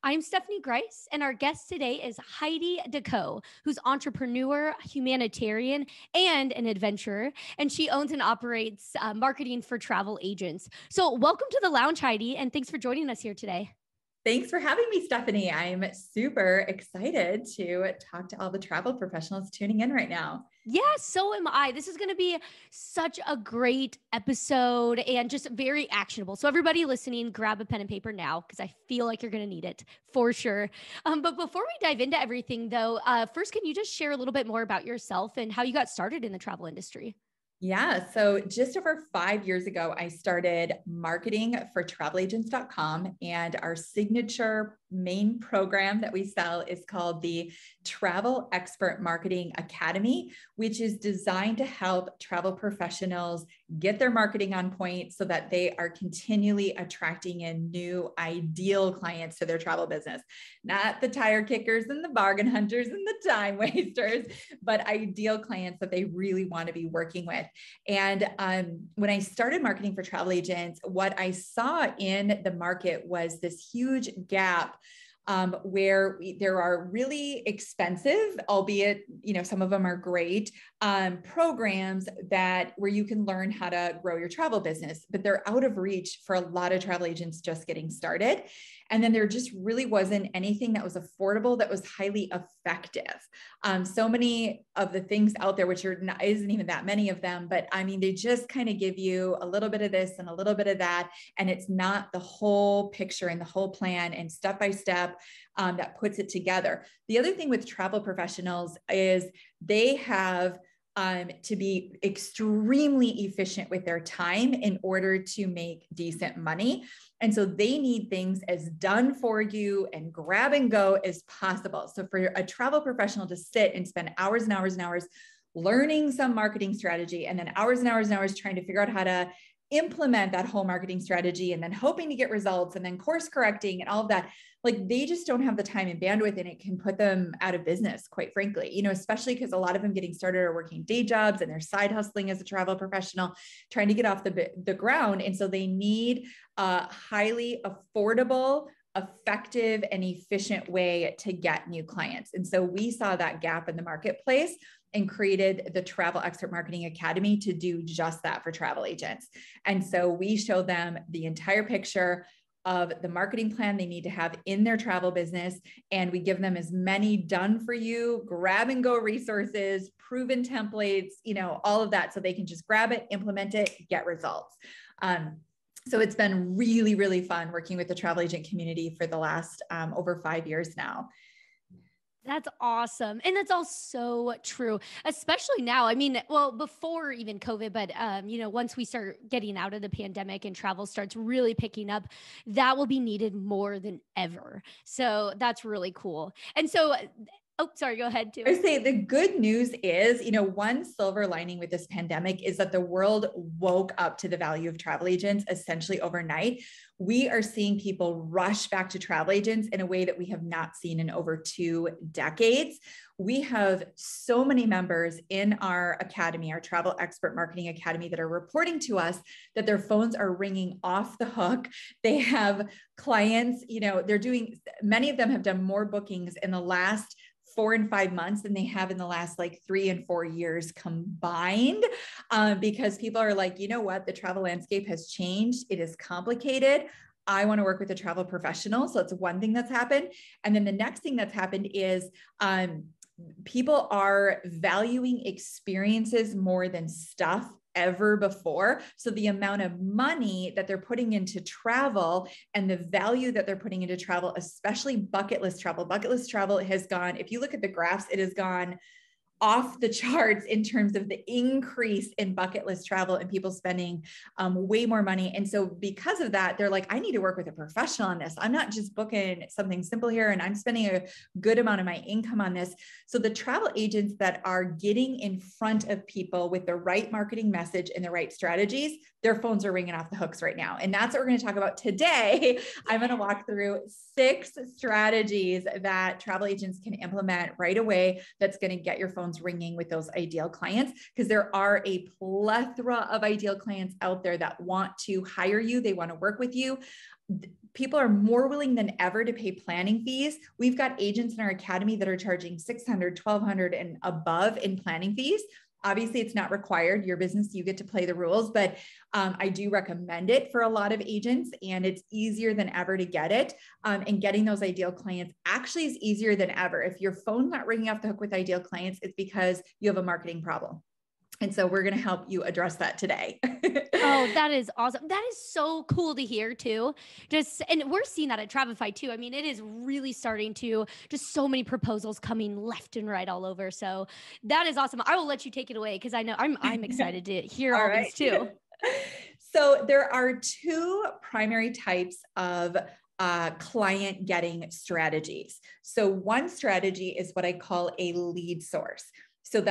I'm Stephanie Grice, and our guest today is Heidi Deco, who's entrepreneur, humanitarian, and an adventurer. And she owns and operates marketing for travel agents. So, welcome to the lounge, Heidi, and thanks for joining us here today. Thanks for having me, Stephanie. I'm super excited to talk to all the travel professionals tuning in right now. Yeah, so am I. This is going to be such a great episode and just very actionable. So, everybody listening, grab a pen and paper now because I feel like you're going to need it for sure. But before we dive into everything, though, first, can you just share a little bit more about yourself and how you got started in the travel industry? Yeah. So just over 5 years ago, I started marketing for travelagents.com. And our signature main program that we sell is called the Travel Expert Marketing Academy, which is designed to help travel professionals get their marketing on point so that they are continually attracting in new ideal clients to their travel business. Not the tire kickers and the bargain hunters and the time wasters, but ideal clients that they really want to be working with. And when I started marketing for travel agents, what I saw in the market was this huge gap where there are really expensive, albeit, some of them are great, programs where you can learn how to grow your travel business, but they're out of reach for a lot of travel agents just getting started. And then there just really wasn't anything that was affordable that was highly effective. So many of the things out there, which isn't even that many of them, but I mean, they just kind of give you a little bit of this and a little bit of that. And it's not the whole picture and the whole plan and step by step that puts it together. The other thing with travel professionals is they have to be extremely efficient with their time in order to make decent money. And so they need things as done for you and grab and go as possible. So for a travel professional to sit and spend hours and hours and hours learning some marketing strategy and then hours and hours and hours trying to figure out how to implement that whole marketing strategy and then hoping to get results and then course correcting and all of that, like they just don't have the time and bandwidth, and it can put them out of business, quite frankly, especially because a lot of them getting started are working day jobs and they're side hustling as a travel professional, trying to get off the ground. And so they need a highly affordable, effective, and efficient way to get new clients. And so we saw that gap in the marketplace and created the Travel Expert Marketing Academy to do just that for travel agents. And so we show them the entire picture of the marketing plan they need to have in their travel business. And we give them as many done for you, grab and go resources, proven templates, all of that, so they can just grab it, implement it, get results. So it's been really, really fun working with the travel agent community for the last over 5 years now. That's awesome. And that's all so true, especially now. I mean, well, before even COVID, but, once we start getting out of the pandemic and travel starts really picking up, that will be needed more than ever. So that's really cool. And so, oh, sorry, go ahead too. I say the good news is, one silver lining with this pandemic is that the world woke up to the value of travel agents essentially overnight. We are seeing people rush back to travel agents in a way that we have not seen in over 2 decades. We have so many members in our academy, our Travel Expert Marketing Academy, that are reporting to us that their phones are ringing off the hook. They have clients, many of them have done more bookings in the last 4 and 5 months than they have in the last 3 and 4 years combined, because people are like, the travel landscape has changed. It is complicated. I want to work with a travel professional. So that's one thing that's happened. And then the next thing that's happened is people are valuing experiences more than stuff ever before. So the amount of money that they're putting into travel and the value that they're putting into travel, especially bucket list travel has gone, if you look at the graphs, it has gone off the charts in terms of the increase in bucket list travel and people spending way more money. And so because of that, they're like, I need to work with a professional on this. I'm not just booking something simple here and I'm spending a good amount of my income on this. So the travel agents that are getting in front of people with the right marketing message and the right strategies, their phones are ringing off the hooks right now. And that's what we're going to talk about today. I'm going to walk through 6 strategies that travel agents can implement right away that's going to get your phone ringing with those ideal clients, because there are a plethora of ideal clients out there that want to hire you. They want to work with you. people are more willing than ever to pay planning fees. We've got agents in our academy that are charging $600, $1,200 and above in planning fees. Obviously, it's not required. Your business, you get to play the rules, but I do recommend it for a lot of agents, and it's easier than ever to get it. And getting those ideal clients actually is easier than ever. If your phone's not ringing off the hook with ideal clients, it's because you have a marketing problem. And so we're going to help you address that today. Oh, that is awesome. That is so cool to hear too. And we're seeing that at Travefy too. I mean, it is really starting to just so many proposals coming left and right all over. So that is awesome. I will let you take it away because I know I'm excited to hear all these too. So there are two primary types of client getting strategies. So one strategy is what I call a lead source. So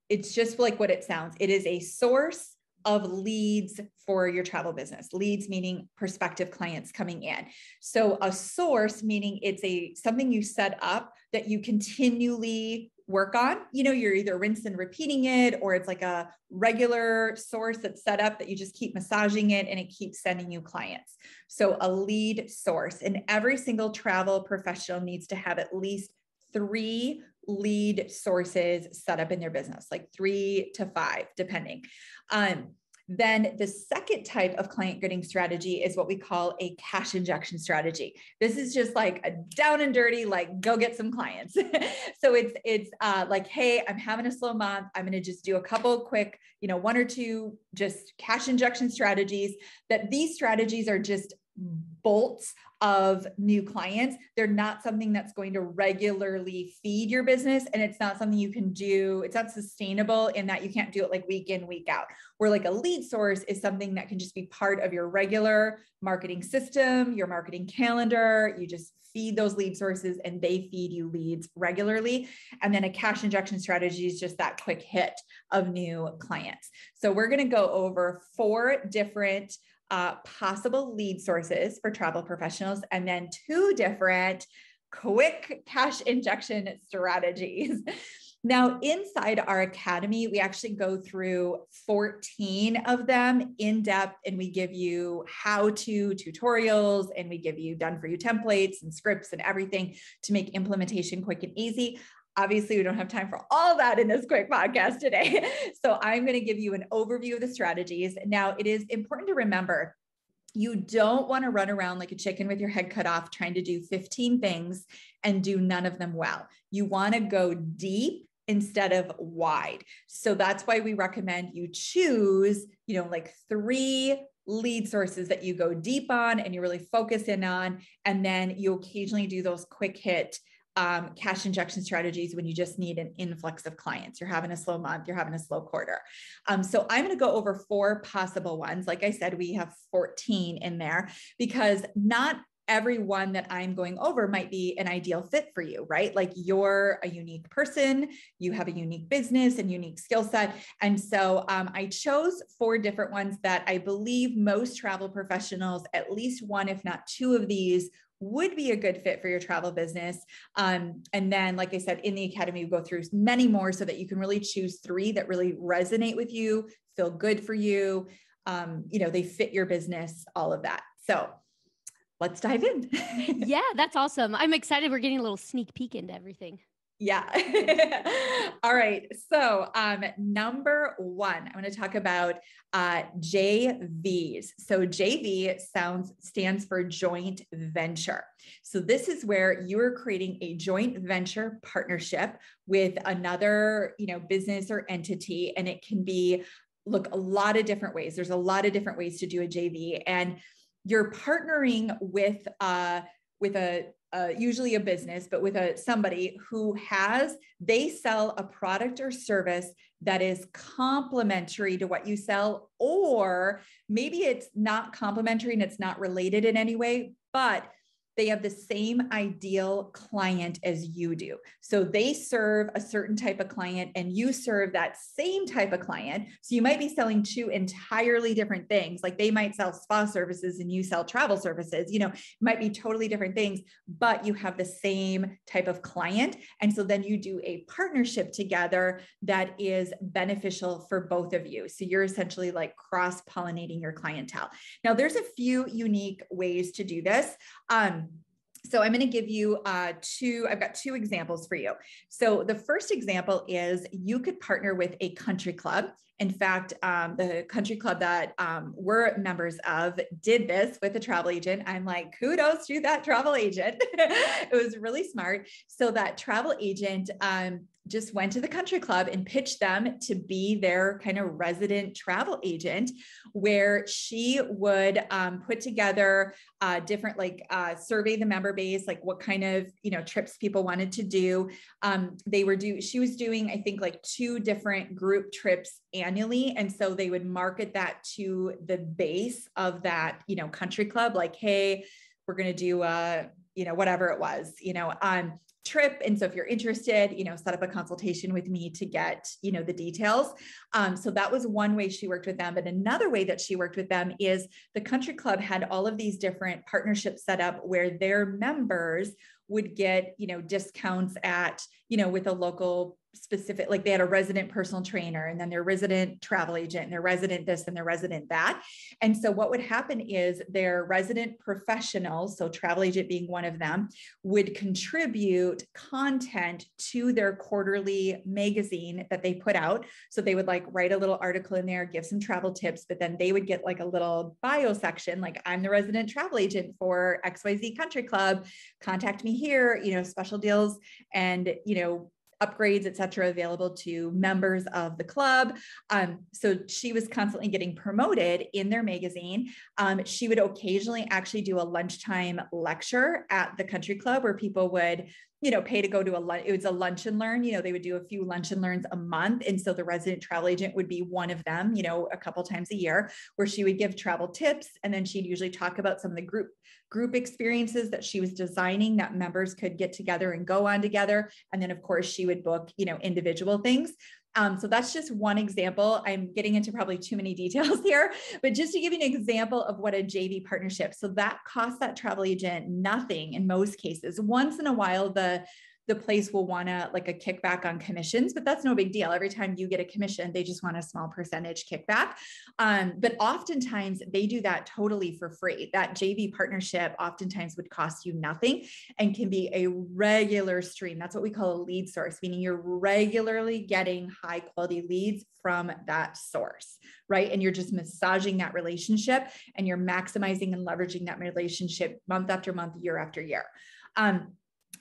it's just like what it sounds. It is a source of leads for your travel business. Leads meaning prospective clients coming in. So a source meaning it's something you set up that you continually work on. You're either rinse and repeating it, or it's like a regular source that's set up that you just keep massaging it and it keeps sending you clients. So a lead source, and every single travel professional needs to have at least 3 lead sources set up in their business, like 3 to 5, depending. Then the second type of client getting strategy is what we call a cash injection strategy. This is just like a down and dirty, like go get some clients. So it's like, hey, I'm having a slow month. I'm going to just do a couple quick, 1 or 2 just cash injection strategies. That these strategies are just bolts of new clients. They're not something that's going to regularly feed your business. And it's not something you can do. It's not sustainable in that you can't do it like week in, week out. Where like a lead source is something that can just be part of your regular marketing system, your marketing calendar. You just feed those lead sources and they feed you leads regularly. And then a cash injection strategy is just that quick hit of new clients. So we're going to go over 4 different possible lead sources for travel professionals, and then 2 different quick cash injection strategies. Now, inside our academy, we actually go through 14 of them in depth, and we give you how-to tutorials, and we give you done-for-you templates and scripts and everything to make implementation quick and easy. Obviously, we don't have time for all that in this quick podcast today. So I'm going to give you an overview of the strategies. Now, it is important to remember, you don't want to run around like a chicken with your head cut off, trying to do 15 things and do none of them well. You want to go deep instead of wide. So that's why we recommend you choose, like 3 lead sources that you go deep on and you really focus in on. And then you occasionally do those quick hit cash injection strategies when you just need an influx of clients. You're having a slow month, you're having a slow quarter. So I'm going to go over 4 possible ones. Like I said, we have 14 in there because not every one that I'm going over might be an ideal fit for you, right? Like you're a unique person, you have a unique business and unique skill set. And so I chose 4 different ones that I believe most travel professionals, at least 1, if not 2 of these would be a good fit for your travel business. And then, like I said, in the academy, we go through many more so that you can really choose 3 that really resonate with you, feel good for you. They fit your business, all of that. So let's dive in. Yeah, that's awesome. I'm excited. We're getting a little sneak peek into everything. Yeah. All right. So number 1, I'm going to talk about JVs. So JV stands for joint venture. So this is where you're creating a joint venture partnership with another, business or entity. And it can be, a lot of different ways. There's a lot of different ways to do a JV, and you're partnering with usually a business, but with somebody who they sell a product or service that is complementary to what you sell, or maybe it's not complementary and it's not related in any way, but they have the same ideal client as you do. So they serve a certain type of client and you serve that same type of client. So you might be selling two entirely different things. Like they might sell spa services and you sell travel services, you know, it might be totally different things, but you have the same type of client. And so then you do a partnership together that is beneficial for both of you. So you're essentially like cross-pollinating your clientele. Now there's a few unique ways to do this. So I'm going to give you I've got two examples for you. So the first example is you could partner with a country club. In fact, the country club that we're members of did this with a travel agent. I'm like, kudos to that travel agent. It was really smart. So that travel agent just went to the country club and pitched them to be their kind of resident travel agent, where she would put together different, like survey the member base, like what kind of, you know, trips people wanted to do. She was doing, I think, like 2 different group trips annually. And so they would market that to the base of that, you know, country club, like, hey, we're going to do you know, whatever it was, you know, trip. And so if you're interested, you know, set up a consultation with me to get, you know, the details. So that was one way she worked with them. But another way that she worked with them is the country club had all of these different partnerships set up where their members would get, you know, discounts at, you know, with a local specific, like they had a resident personal trainer and then their resident travel agent and their resident this and their resident that. And so what would happen is their resident professionals, so travel agent being one of them, would contribute content to their quarterly magazine that they put out. So they would like write a little article in there, give some travel tips, but then they would get like a little bio section, like I'm the resident travel agent for XYZ Country Club, contact me here, you know, special deals and, you know, upgrades, et cetera, available to members of the club. So she was constantly getting promoted in their magazine. She would occasionally actually do a lunchtime lecture at the country club where people would, you know, pay to go to it was a lunch and learn, you know, they would do a few lunch and learns a month. And so the resident travel agent would be one of them, you know, a couple times a year where she would give travel tips. And then she'd usually talk about some of the group experiences that she was designing that members could get together and go on together. And then of course she would book, you know, individual things. So that's just one example. I'm getting into probably too many details here, but just to give you an example of what a JV partnership. So that costs that travel agent nothing in most cases. Once in a while, the place will want to like a kickback on commissions, but that's no big deal. Every time you get a commission, they just want a small percentage kickback. But oftentimes they do that totally for free. That JV partnership oftentimes would cost you nothing and can be a regular stream. That's what we call a lead source, meaning you're regularly getting high quality leads from that source, right? And you're just massaging that relationship and you're maximizing and leveraging that relationship month after month, year after year.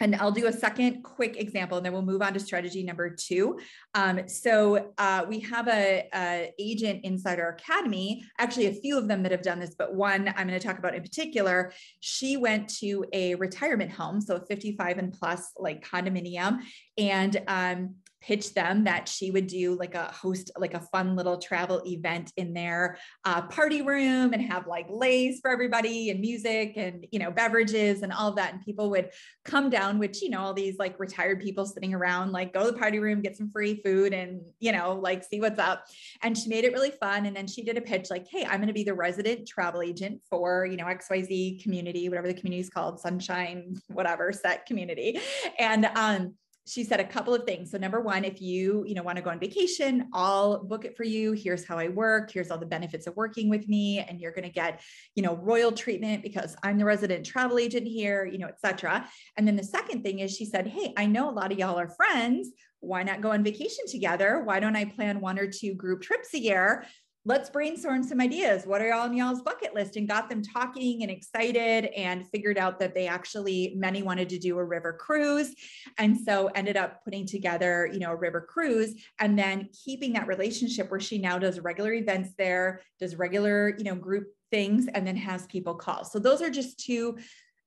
And I'll do a second quick example, and then we'll move on to strategy number 2. So we have a agent inside our academy, actually a few of them that have done this, but one I'm going to talk about in particular. She went to a retirement home, so a 55 and plus like condominium, and pitched them that she would do like a fun little travel event in their party room and have like lays for everybody and music and, you know, beverages and all of that. And people would come down, which, you know, all these like retired people sitting around, like go to the party room, get some free food and, you know, like see what's up. And she made it really fun. And then she did a pitch like, hey, I'm going to be the resident travel agent for, you know, XYZ community, whatever the community is called, Sunshine, whatever set community. And, she said a couple of things. So number one, if you want to go on vacation, I'll book it for you. Here's how I work. Here's all the benefits of working with me. And you're going to get, you know, royal treatment because I'm the resident travel agent here, you know, et cetera. And then the second thing is she said, hey, I know a lot of y'all are friends. Why not go on vacation together? Why don't I plan 1 or 2 group trips a year? Let's brainstorm some ideas. What are on y'all's bucket list? And got them talking and excited and figured out that many wanted to do a river cruise. And so ended up putting together, you know, a river cruise and then keeping that relationship where she now does regular events there, does regular, you know, group things, and then has people call. So those are just 2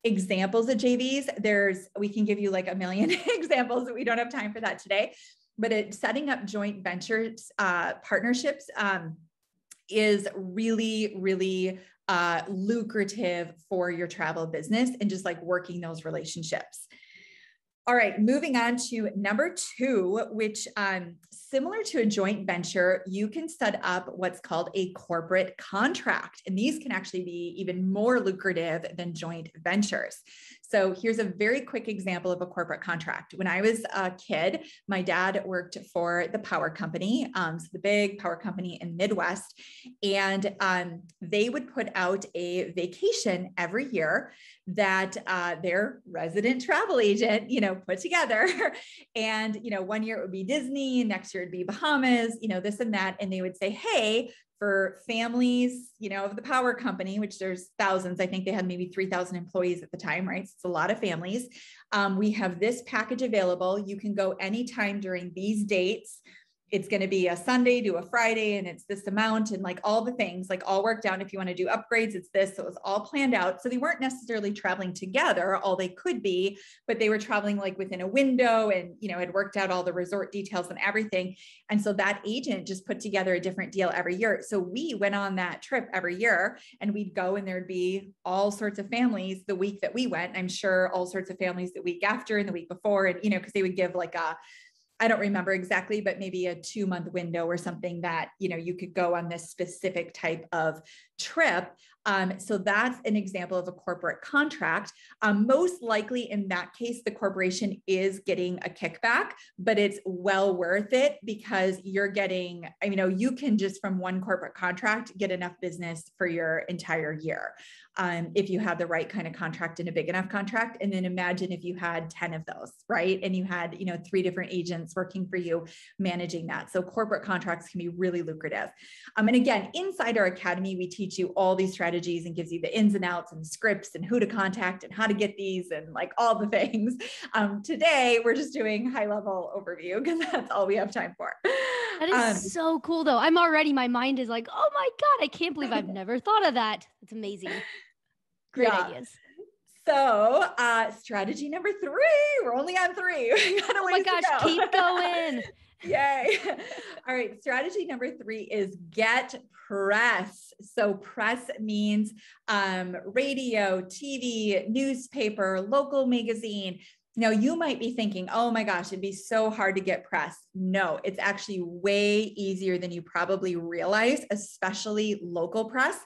examples of JVs. We can give you like a million examples, but we don't have time for that today. But setting up joint ventures, partnerships, is really, really lucrative for your travel business and just like working those relationships. All right, moving on to number 2, which similar to a joint venture, you can set up what's called a corporate contract. And these can actually be even more lucrative than joint ventures. So here's a very quick example of a corporate contract. When I was a kid, my dad worked for the power company, so the big power company in Midwest, and they would put out a vacation every year that their resident travel agent, put together. And, one year it would be Disney, next year it'd be Bahamas, this and that. And they would say, hey, for families, of the power company, which there's thousands, I think they had maybe 3,000 employees at the time, right? So it's a lot of families. We have this package available. You can go anytime during these dates. It's going to be a Sunday to a Friday, and it's this amount, and like all the things, like all worked out. If you want to do upgrades, it's this. So it was all planned out. So they weren't necessarily traveling together, all they could be, but they were traveling like within a window and, had worked out all the resort details and everything. And so that agent just put together a different deal every year. So we went on that trip every year, and we'd go, and there'd be all sorts of families the week that we went. I'm sure all sorts of families the week after and the week before. And, because they would give like I don't remember exactly, but maybe a 2-month window or something that, you could go on this specific type of trip. So that's an example of a corporate contract. Most likely in that case, the corporation is getting a kickback, but it's well worth it because you're getting, you can just from one corporate contract get enough business for your entire year. If you have the right kind of contract and a big enough contract. And then imagine if you had 10 of those, right? And you had, 3 different agents working for you, managing that. So corporate contracts can be really lucrative. And again, inside our academy, we teach you all these strategies and gives you the ins and outs and scripts and who to contact and how to get these and like all the things. Today, we're just doing high level overview because that's all we have time for. That is so cool though. My mind is like, oh my God, I can't believe I've never thought of that. It's amazing. Great ideas. So strategy number 3, we're only on 3. Oh my gosh, keep going. Yay. All right. Strategy number 3 is get press. So press means radio, TV, newspaper, local magazine. Now you might be thinking, oh my gosh, it'd be so hard to get press. No, it's actually way easier than you probably realize, especially local press.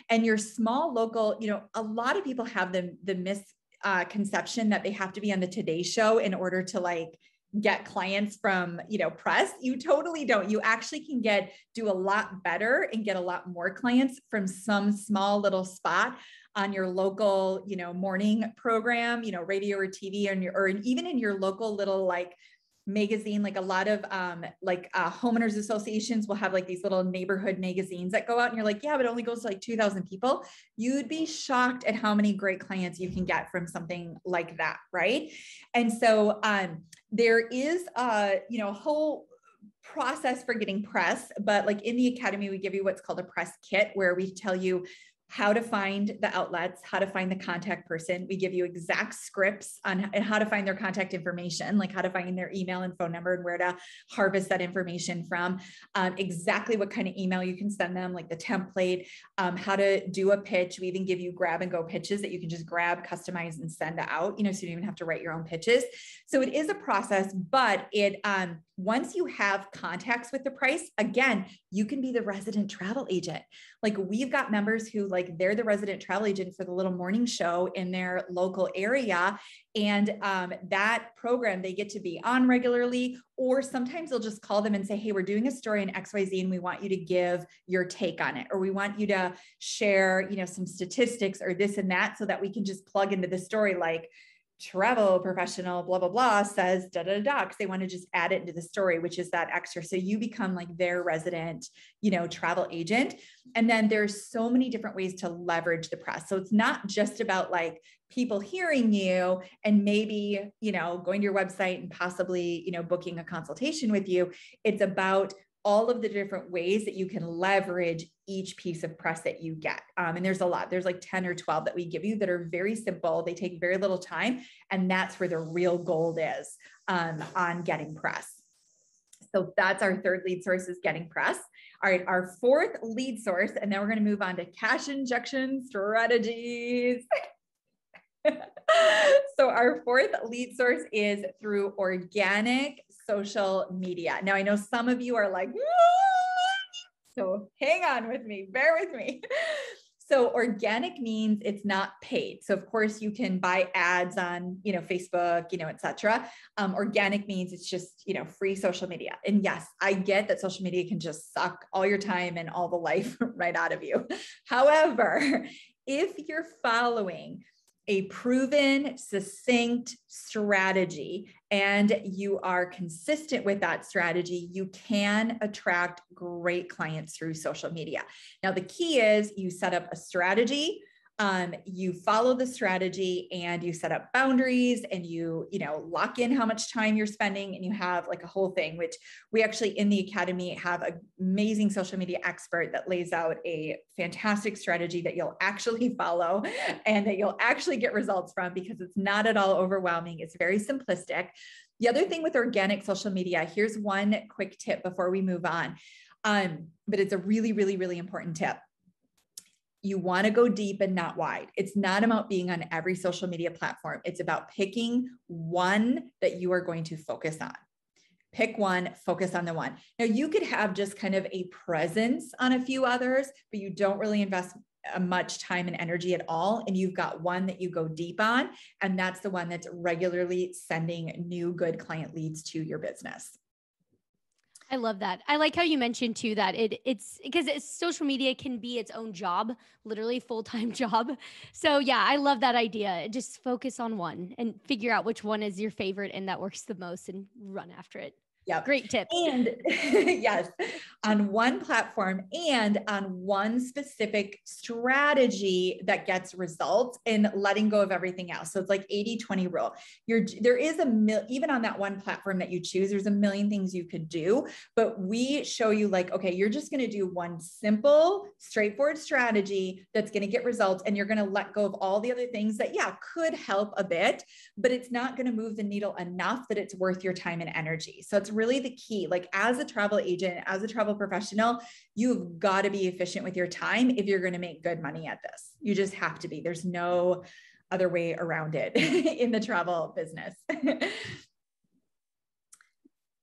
And your small local, a lot of people have the misconception that they have to be on the Today Show in order to like get clients from, press. You totally don't. You actually can do a lot better and get a lot more clients from some small little spot on your local, morning program, radio or TV, or even in your local little like magazine. Like a lot of homeowners associations will have like these little neighborhood magazines that go out, and you're like, yeah, but it only goes to like 2,000 people. You'd be shocked at how many great clients you can get from something like that, right? And so there is a whole process for getting press, but like in the academy, we give you what's called a press kit, where we tell you how to find the outlets, how to find the contact person. We give you exact scripts on how to find their contact information, like how to find their email and phone number and where to harvest that information from, exactly what kind of email you can send them, like the template, how to do a pitch. We even give you grab and go pitches that you can just grab, customize, and send out, so you don't even have to write your own pitches. So it is a process, but once you have contacts with the price, again, you can be the resident travel agent. Like we've got members who like, they're the resident travel agent for the little morning show in their local area. And that program, they get to be on regularly, or sometimes they'll just call them and say, hey, we're doing a story in XYZ and we want you to give your take on it. Or we want you to share, some statistics or this and that, so that we can just plug into the story, like, travel professional, blah, blah, blah, says da, da, da, because they want to just add it into the story, which is that extra. So you become like their resident, travel agent. And then there's so many different ways to leverage the press. So it's not just about like people hearing you and maybe, going to your website and possibly, booking a consultation with you. It's about all of the different ways that you can leverage each piece of press that you get. And there's a lot, there's like 10 or 12 that we give you that are very simple. They take very little time. And that's where the real gold is on getting press. So that's our third lead source, is getting press. All right, our fourth lead source, and then we're going to move on to cash injection strategies. So our fourth lead source is through organic social media. Now, I know some of you are like, so hang on with me, bear with me. So organic means it's not paid. So of course you can buy ads on, Facebook, et cetera. Organic means it's just, free social media. And yes, I get that social media can just suck all your time and all the life right out of you. However, if you're following a proven, succinct strategy, and you are consistent with that strategy, you can attract great clients through social media. Now, the key is you set up a strategy, you follow the strategy, and you set up boundaries, and you lock in how much time you're spending, and you have like a whole thing, which we actually in the academy have an amazing social media expert that lays out a fantastic strategy that you'll actually follow and that you'll actually get results from, because it's not at all overwhelming. It's very simplistic. The other thing with organic social media, here's one quick tip before we move on. But it's a really, really, really important tip. You want to go deep and not wide. It's not about being on every social media platform. It's about picking one that you are going to focus on. Pick one, focus on the one. Now, you could have just kind of a presence on a few others, but you don't really invest much time and energy at all. And you've got one that you go deep on, and that's the one that's regularly sending new good client leads to your business. I love that. I like how you mentioned too that it's because social media can be its own job, literally full-time job. So yeah, I love that idea. Just focus on one and figure out which one is your favorite and that works the most and run after it. Yep. Great tip. And yes, on one platform and on one specific strategy that gets results, and letting go of everything else. So it's like 80-20 rule. There is even on that one platform that you choose, there's a million things you could do, but we show you like, okay, you're just going to do one simple, straightforward strategy that's going to get results. And you're going to let go of all the other things that, yeah, could help a bit, but it's not going to move the needle enough that it's worth your time and energy. So it's really the key. Like as a travel agent, as a travel professional, you've got to be efficient with your time if you're going to make good money at this. You just have to be. There's no other way around it in the travel business.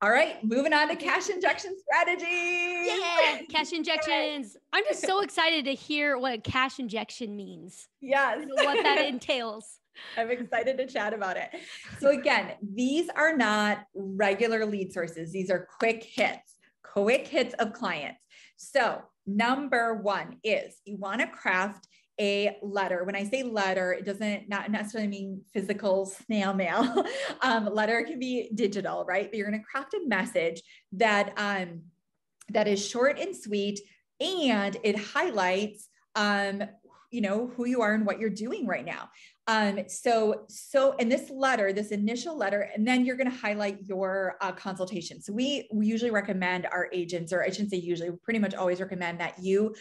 All right, moving on to cash injection strategy. Yeah, cash injections. I'm just so excited to hear what a cash injection means. Yes. What that entails. I'm excited to chat about it. So again, these are not regular lead sources. These are quick hits of clients. So number one is you want to craft a letter. When I say letter, it doesn't not necessarily mean physical snail mail. Letter can be digital, right? But you're going to craft a message that that is short and sweet, and it highlights who you are and what you're doing right now. So in this letter, this initial letter, and then you're going to highlight your consultation. So we usually recommend our agents, or I shouldn't say usually, we pretty much always recommend that you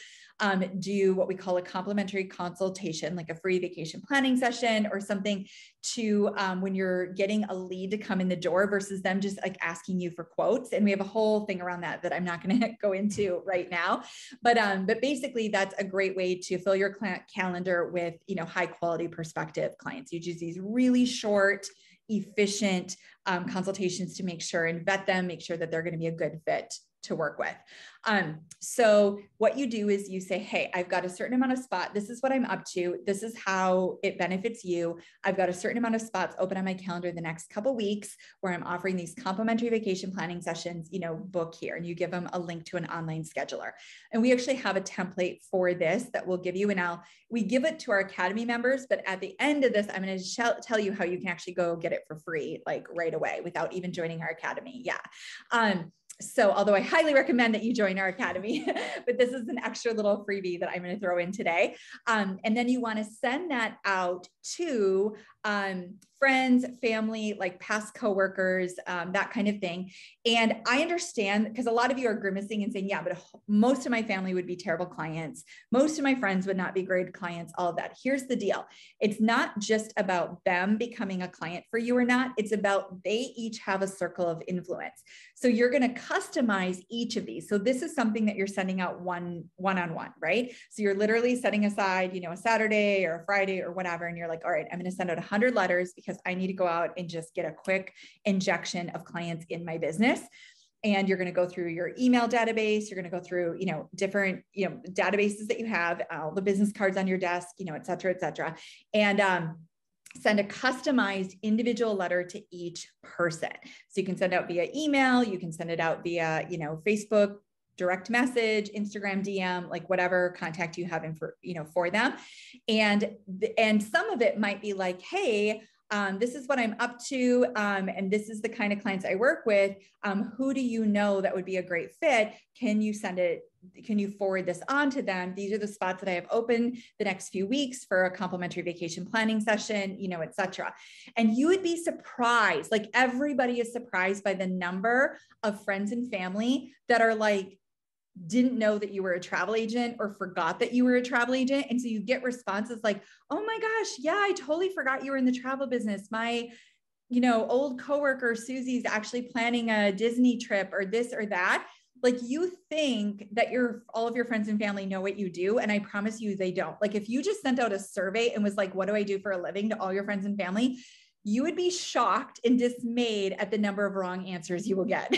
do what we call a complimentary consultation, like a free vacation planning session or something, to when you're getting a lead to come in the door versus them just like asking you for quotes. And we have a whole thing around that I'm not going to go into right now, but basically that's a great way to fill your client calendar with, high quality prospective clients. You choose these really short, efficient consultations to make sure and vet them, make sure that they're going to be a good fit to work with. So what you do is you say, hey, I've got a certain amount of spot. This is what I'm up to. This is how it benefits you. I've got a certain amount of spots open on my calendar the next couple of weeks where I'm offering these complimentary vacation planning sessions, book here. And you give them a link to an online scheduler. And we actually have a template for this that we'll give you. And we give it to our academy members, but at the end of this, I'm going to tell you how you can actually go get it for free, like right away without even joining our academy. Yeah. So although I highly recommend that you join our academy, but this is an extra little freebie that I'm going to throw in today. And then you want to send that out to friends, family, like past coworkers, that kind of thing. And I understand because a lot of you are grimacing and saying, yeah, but most of my family would be terrible clients. Most of my friends would not be great clients, all of that. Here's the deal. It's not just about them becoming a client for you or not. It's about they each have a circle of influence. So you're going to customize each of these. So this is something that you're sending out one-on-one, right? So you're literally setting aside, a Saturday or a Friday or whatever. And you're like, all right, I'm going to send out 100 letters because I need to go out and just get a quick injection of clients in my business. And you're going to go through your email database. You're going to go through, different, databases that you have, all the business cards on your desk, et cetera, et cetera. And, send a customized individual letter to each person. So you can send out via email, you can send it out via, Facebook, direct message, Instagram DM, like whatever contact you have for them. And some of it might be like, hey, this is what I'm up to. And this is the kind of clients I work with. Who do you know that would be a great fit? Can you forward this on to them? These are the spots that I have open the next few weeks for a complimentary vacation planning session, et cetera. And you would be surprised, like everybody is surprised by the number of friends and family that are like, didn't know that you were a travel agent or forgot that you were a travel agent. And so you get responses like, oh my gosh, yeah, I totally forgot you were in the travel business. My, old coworker, Susie's actually planning a Disney trip or this or that. Like you think that all of your friends and family know what you do. And I promise you, they don't. Like if you just sent out a survey and was like, what do I do for a living to all your friends and family? You would be shocked and dismayed at the number of wrong answers you will get.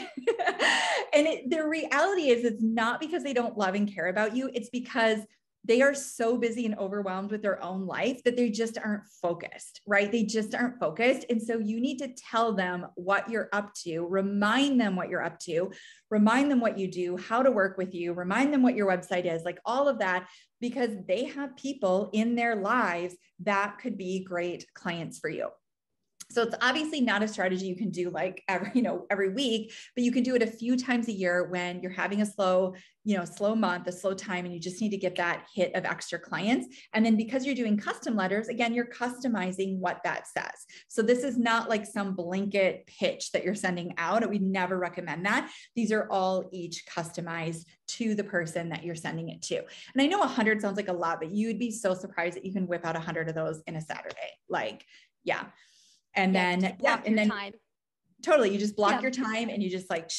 And the reality is it's not because they don't love and care about you. It's because they are so busy and overwhelmed with their own life that they just aren't focused, right? They just aren't focused. And so you need to tell them what you're up to, remind them what you're up to, remind them what you do, how to work with you, remind them what your website is, like all of that, because they have people in their lives that could be great clients for you. So it's obviously not a strategy you can do like every week, but you can do it a few times a year when you're having a slow month, a slow time, and you just need to get that hit of extra clients. And then because you're doing custom letters, again, you're customizing what that says. So this is not like some blanket pitch that you're sending out. We never recommend that. These are all each customized to the person that you're sending it to. And I know 100 sounds like a lot, but you would be so surprised that you can whip out 100 of those in a Saturday. Like, yeah. And then, time. Totally. You just block your time and you just like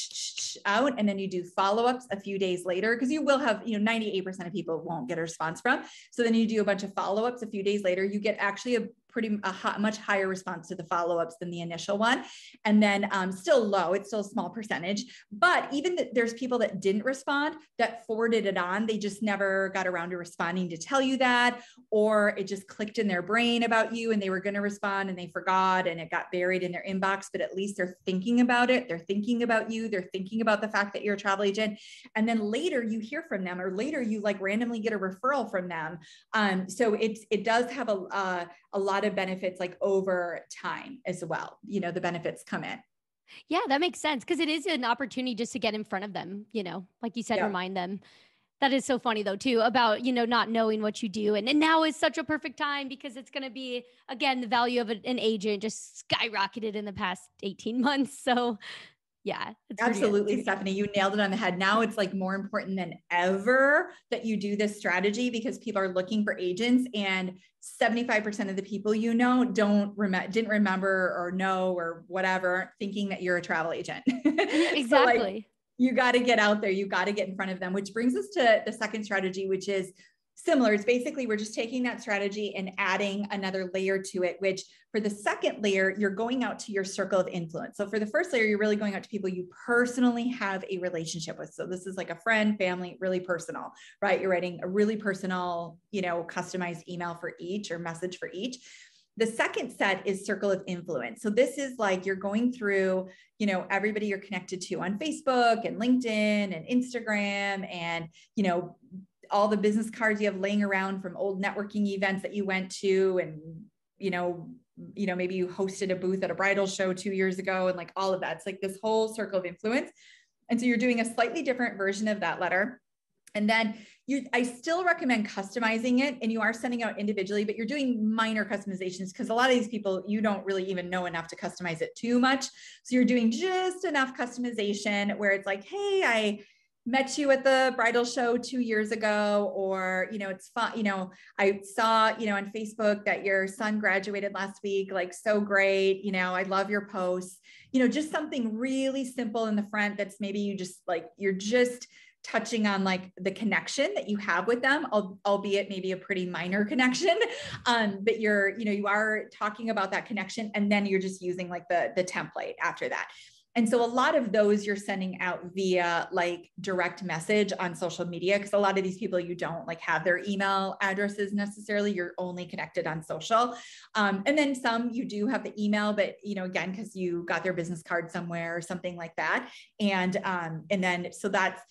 out, and then you do follow-ups a few days later, because you will have, 98% of people won't get a response from. So then you do a bunch of follow-ups a few days later, you get actually a much higher response to the follow-ups than the initial one. And then still low, it's still a small percentage, but even there's people that didn't respond that forwarded it on. They just never got around to responding to tell you that, or it just clicked in their brain about you and they were going to respond and they forgot and it got buried in their inbox, but at least they're thinking about it. They're thinking about you. They're thinking about the fact that you're a travel agent. And then later you hear from them, or later you like randomly get a referral from them. So it does have a lot of benefits like over time as well. The benefits come in. Yeah, that makes sense. Cause it is an opportunity just to get in front of them, like you said, remind them. That is so funny though, too, about, not knowing what you do. And now is such a perfect time because it's going to be, again, the value of an agent just skyrocketed in the past 18 months. So yeah, absolutely, Stephanie, you nailed it on the head. Now it's like more important than ever that you do this strategy, because people are looking for agents, and 75% of the people didn't remember or know or whatever, thinking that you're a travel agent. Exactly. So like, you got to get out there. You got to get in front of them, which brings us to the second strategy, which is similar. It's basically, we're just taking that strategy and adding another layer to it, which for the second layer, you're going out to your circle of influence. So for the first layer, you're really going out to people you personally have a relationship with. So this is like a friend, family, really personal, right? You're writing a really personal, customized email for each, or message for each. The second set is circle of influence. So this is like, you're going through, everybody you're connected to on Facebook and LinkedIn and Instagram, and, all the business cards you have laying around from old networking events that you went to, and, maybe you hosted a booth at a bridal show 2 years ago, and like all of that. It's like this whole circle of influence. And so you're doing a slightly different version of that letter. And then I still recommend customizing it, and you are sending out individually, but you're doing minor customizations because a lot of these people, you don't really even know enough to customize it too much. So you're doing just enough customization where it's like, hey, I met you at the bridal show 2 years ago, or, it's fun. I saw, on Facebook that your son graduated last week, like, so great. I love your posts, just something really simple in the front that's maybe you're just touching on like the connection that you have with them, albeit maybe a pretty minor connection. But you are talking about that connection, and then you're just using like the template after that. And so a lot of those you're sending out via like direct message on social media, because a lot of these people, you don't like have their email addresses necessarily. You're only connected on social. And then some you do have the email, but again, because you got their business card somewhere or something like that. And then so that's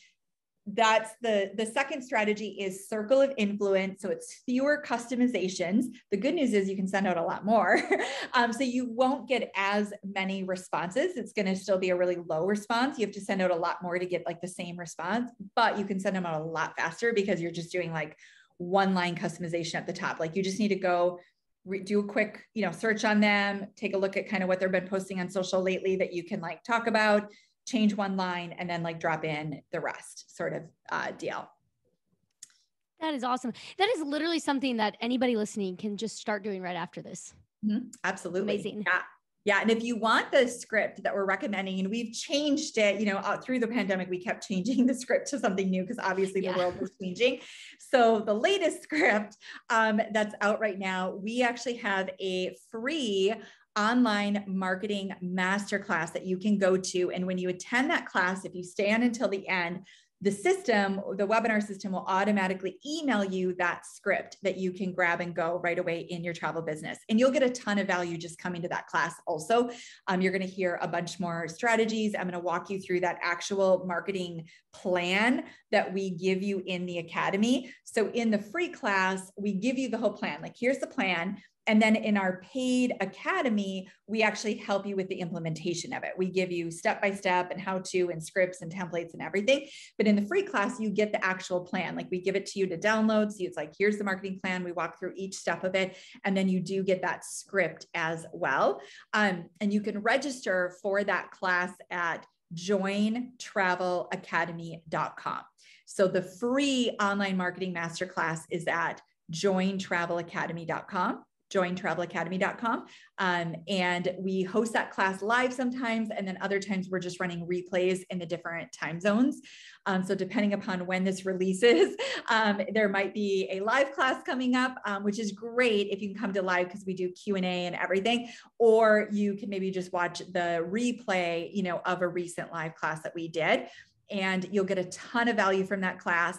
the second strategy is circle of influence. So it's fewer customizations. The good news is you can send out a lot more. So you won't get as many responses. It's going to still be a really low response. You have to send out a lot more to get like the same response, but you can send them out a lot faster because you're just doing like one line customization at the top. Like you just need to go do a quick, search on them, take a look at kind of what they've been posting on social lately that you can like talk about, change one line, and then like drop in the rest sort of deal. That is awesome. That is literally something that anybody listening can just start doing right after this. Mm-hmm. Absolutely. Amazing. Yeah. Yeah. And if you want the script that we're recommending, and we've changed it, through the pandemic, we kept changing the script to something new because obviously the world was changing. So the latest script that's out right now, we actually have a free online marketing masterclass that you can go to. And when you attend that class, if you stay on until the end, the webinar system will automatically email you that script that you can grab and go right away in your travel business. And you'll get a ton of value just coming to that class. Also, you're going to hear a bunch more strategies. I'm going to walk you through that actual marketing plan that we give you in the academy. So in the free class, we give you the whole plan. Like, here's the plan. And then in our paid academy, we actually help you with the implementation of it. We give you step-by-step and how to and scripts and templates and everything. But in the free class, you get the actual plan. Like, we give it to you to download. So it's like, here's the marketing plan. We walk through each step of it. And then you do get that script as well. And you can register for that class at jointravelacademy.com. So the free online marketing masterclass is at jointravelacademy.com. jointravelacademy.com. And we host that class live sometimes, and then other times we're just running replays in the different time zones. So depending upon when this releases, there might be a live class coming up, which is great if you can come to live because we do Q&A and everything, or you can maybe just watch the replay, of a recent live class that we did. And you'll get a ton of value from that class.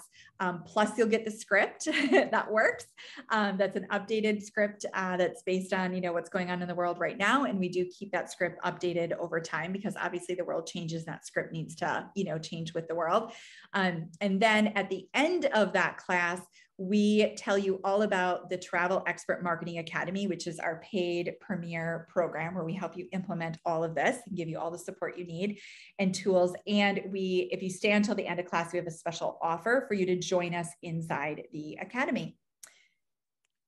Plus you'll get the script that works. That's an updated script that's based on, what's going on in the world right now. And we do keep that script updated over time because obviously the world changes and that script needs to, change with the world. And then at the end of that class, we tell you all about the Travel Expert Marketing Academy, which is our paid premier program where we help you implement all of this and give you all the support you need and tools. And if you stay until the end of class, we have a special offer for you to join us inside the academy.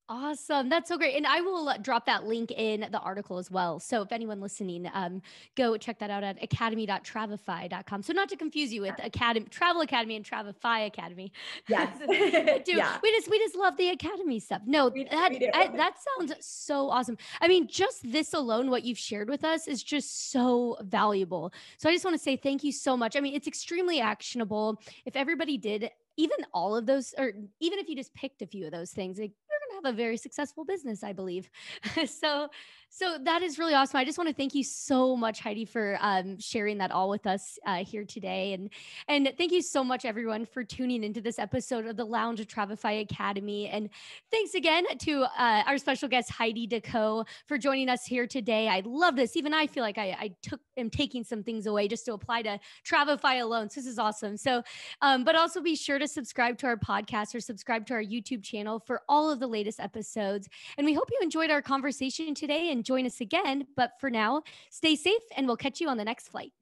Awesome. That's so great. And I will drop that link in the article as well. So if anyone listening, go check that out at academy.travefy.com. So not to confuse you with Travel Academy and Travefy Academy. Yes. Yeah. We just love the academy stuff. No, that sounds so awesome. I mean, just this alone, what you've shared with us is just so valuable. So I just want to say thank you so much. I mean, it's extremely actionable. If everybody did even all of those, or even if you just picked a few of those things, like, have a very successful business, I believe. So that is really awesome. I just want to thank you so much, Heidi, for sharing that all with us here today. And thank you so much, everyone, for tuning into this episode of the Lounge of Travefy Academy. And thanks again to our special guest, Heidi Deco, for joining us here today. I love this. Even I feel like I am taking some things away just to apply to Travefy alone. So this is awesome. So, but also be sure to subscribe to our podcast or subscribe to our YouTube channel for all of the latest episodes. And we hope you enjoyed our conversation today and join us again. But for now, stay safe and we'll catch you on the next flight.